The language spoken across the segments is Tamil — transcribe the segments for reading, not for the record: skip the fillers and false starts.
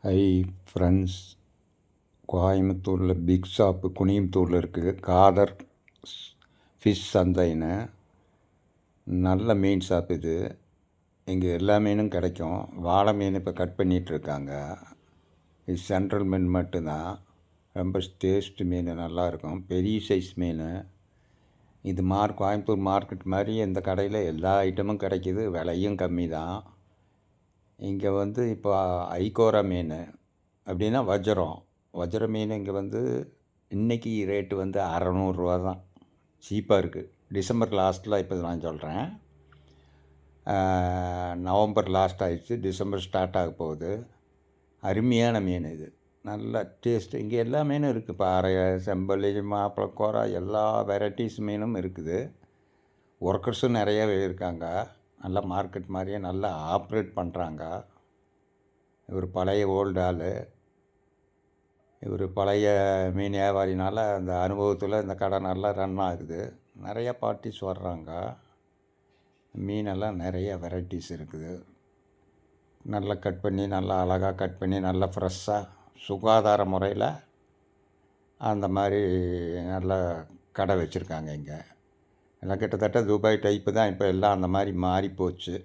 ஹை ஃப்ரெண்ட்ஸ், கோயம்புத்தூரில் பிக் ஷாப்பு குனியம்புத்தூரில் இருக்குது. காதர் ஃபிஷ் சந்தைன்னு நல்ல மீன் ஷாப் இது. இங்கே எல்லா மீனும் கிடைக்கும். வாழை மீன் இப்போ கட் பண்ணிகிட்ருக்காங்க. இது சென்ட்ரல் மீன் மட்டும்தான். ரொம்ப டேஸ்ட்டு மீன் நல்லாயிருக்கும். பெரிய சைஸ் மீன் இது. கோயம்புத்தூர் மார்க்கெட் மாதிரி இந்த கடையில் எல்லா ஐட்டமும் கிடைக்கிது. விலையும் கம்மி தான். இங்கே இப்போ ஐகோரா மீன் அப்படின்னா வஜ்ர மீன் இங்கே இன்றைக்கி ரேட்டு 600 தான். சீப்பாக இருக்குது. டிசம்பர் லாஸ்ட்டில் இப்போ நான் சொல்கிறேன். நவம்பர் லாஸ்ட் ஆகிடுச்சு, டிசம்பர் ஸ்டார்ட் ஆக போகுது. அருமையான மீன் இது. நல்ல டேஸ்ட்டு. இங்கே எல்லா மீனும் இருக்குது. பாறை, செம்பல்லி, மாப்பிளை கோரா, எல்லா வெரைட்டிஸ் மீனும் இருக்குது. ஒர்க்கர்ஸும் நிறையவே இருக்காங்க. நல்லா மார்க்கெட் மாதிரியே நல்லா ஆப்ரேட் பண்ணுறாங்க. இவர் பழைய ஓல்டு ஆள். இவர் பழைய மீன் வியாபாரினால் அந்த அனுபவத்தில் இந்த கடை நல்லா ரன் ஆகுது. நிறையா பார்ட்டிஸ் வர்றாங்க. மீனெல்லாம் நிறைய வெரைட்டிஸ் இருக்குது. நல்லா கட் பண்ணி, நல்லா அழகாக கட் பண்ணி, நல்லா ஃப்ரெஷ்ஷாக சுகாதார முறையில் அந்த மாதிரி நல்ல கடை வச்சுருக்காங்க. இங்கே எல்லாம் கிட்டத்தட்ட துபாய் டைப்பு தான். இப்போ எல்லாம் அந்த மாதிரி மாறி போச்சு.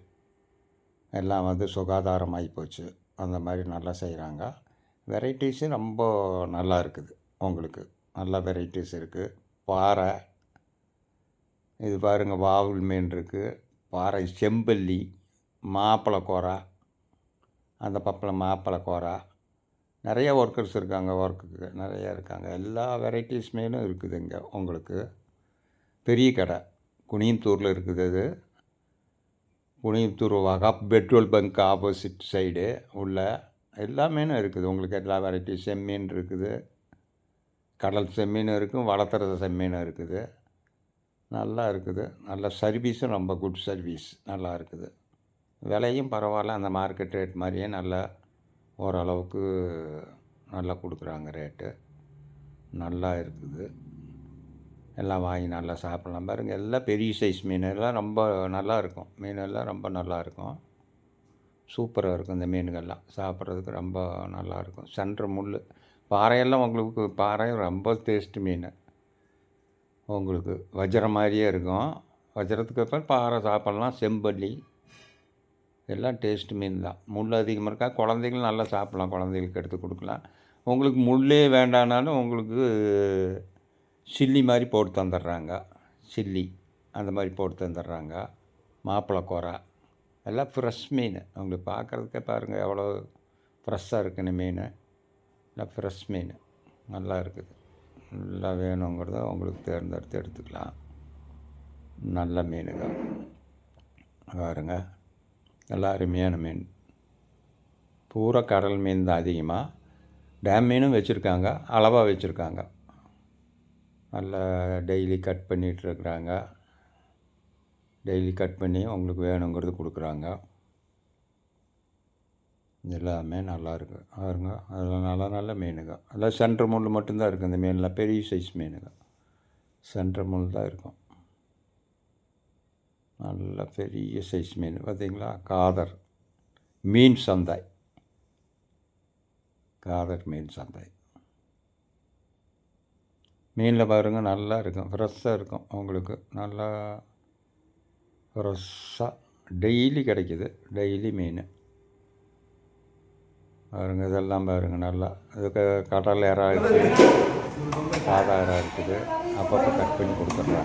எல்லாம் சுகாதாரமாகி போச்சு. அந்த மாதிரி நல்லா செய்கிறாங்க. வெரைட்டிஸும் ரொம்ப நல்லா இருக்குது. உங்களுக்கு நல்ல வெரைட்டிஸ் இருக்குது. பாறை இது பாருங்கள், வாவுல் மீன் இருக்குது. பாறை, செம்பல்லி, மாப்பிளை கோரா, அந்த பப்பில் மாப்பிளை கோரா. நிறைய ஒர்க்கர்ஸ் இருக்காங்க. ஒர்க்குக்கு நிறையா இருக்காங்க. எல்லா வெரைட்டிஸ் மீனும் இருக்குது இங்கே. உங்களுக்கு பெரிய கடை குனியம்புத்தூரில் இருக்குது. அது குனியம்புத்தூர் வகாப் பெட்ரோல் பங்க் ஆப்போசிட் சைடு உள்ள எல்லா மீனும் இருக்குது. உங்களுக்கு எல்லா வெரைட்டி செம்மீன் இருக்குது. கடல் செம்மீனும் இருக்குது. வளர்த்துறது செம்மீனும் இருக்குது. நல்லா இருக்குது. நல்ல சர்வீஸும் ரொம்ப குட் சர்வீஸ் நல்லா இருக்குது. விலையும் பரவாயில்ல. அந்த மார்க்கெட் ரேட் மாதிரியே நல்லா ஓரளவுக்கு நல்லா கொடுக்குறாங்க. ரேட்டு நல்லா இருக்குது. எல்லாம் வாங்கி நல்லா சாப்பிட்லாம். பாருங்கள், எல்லாம் பெரிய சைஸ் மீன். எல்லாம் ரொம்ப நல்லாயிருக்கும். மீனெல்லாம் ரொம்ப நல்லாயிருக்கும். சூப்பராக இருக்கும். இந்த மீன்கள்லாம் சாப்பிட்றதுக்கு ரொம்ப நல்லாயிருக்கும். சென்ட்ரு முள் பாறையெல்லாம் உங்களுக்கு பாறை ரொம்ப டேஸ்ட்டு மீன். உங்களுக்கு வஜ்ரம் மாதிரியே இருக்கும். வஜ்ரத்துக்கு அப்புறம் பாறை சாப்பிட்லாம். செம்பல்லி எல்லாம் டேஸ்ட்டு மீன் தான். முள் அதிகமாக இருக்கா. குழந்தைங்களும் நல்லா சாப்பிட்லாம். குழந்தைகளுக்கு எடுத்து கொடுக்கலாம். உங்களுக்கு முள்ளே வேண்டானாலும் உங்களுக்கு சில்லி மாதிரி போட்டு தந்துடுறாங்க. சில்லி அந்த மாதிரி போட்டு தந்துடுறாங்க. மாப்பிளை கோரா எல்லாம் ஃப்ரெஷ் மீன். உங்களுக்கு பார்க்குறதுக்கே பாருங்கள் எவ்வளோ ஃப்ரெஷ்ஷாக இருக்குன்னு மீன். எல்லாம் ஃப்ரெஷ் மீன் நல்லா இருக்குது. நல்லா வேணுங்கிறத உங்களுக்கு தேர்ந்தெடுத்து எடுத்துக்கலாம். நல்ல மீனுங்க பாருங்க. நல்லா அருமையான மீன். பூரா கடல் மீன் தான் அதிகமாக. டேம் மீனும் வச்சுருக்காங்க. அளவாக வச்சுருக்காங்க. நல்லா டெய்லி கட் பண்ணிகிட்ருக்குறாங்க. டெய்லி கட் பண்ணி உங்களுக்கு வேணுங்கிறது கொடுக்குறாங்க. எல்லாமே நல்லாயிருக்கு பாருங்க. அதெல்லாம் நல்ல நல்ல மீனுங்க. அதெல்லாம் சென்ட்ரு முள் மட்டும்தான் இருக்குது. இந்த மீன்லாம் பெரிய சைஸ் மீனுங்க. சென்ட்ரு முள் தான் இருக்கும். நல்ல பெரிய சைஸ் மீன் பார்த்திங்களா. காதர் மீன் சந்தை. காதர் மீன் சந்தை. மீனில் பாருங்கள் நல்லா இருக்கும். ஃப்ரெஷ்ஷாக இருக்கும். உங்களுக்கு நல்லா ஃப்ரெஷ்ஷாக டெய்லி கிடைக்கிது. டெய்லி மீன் பாருங்கள். இதெல்லாம் பாருங்கள் நல்லா. இதுக்கு கடல் இறா இருக்குது, சாதா இறா இருக்குது. அப்பப்போ கட் பண்ணி கொடுத்துட்றாங்க.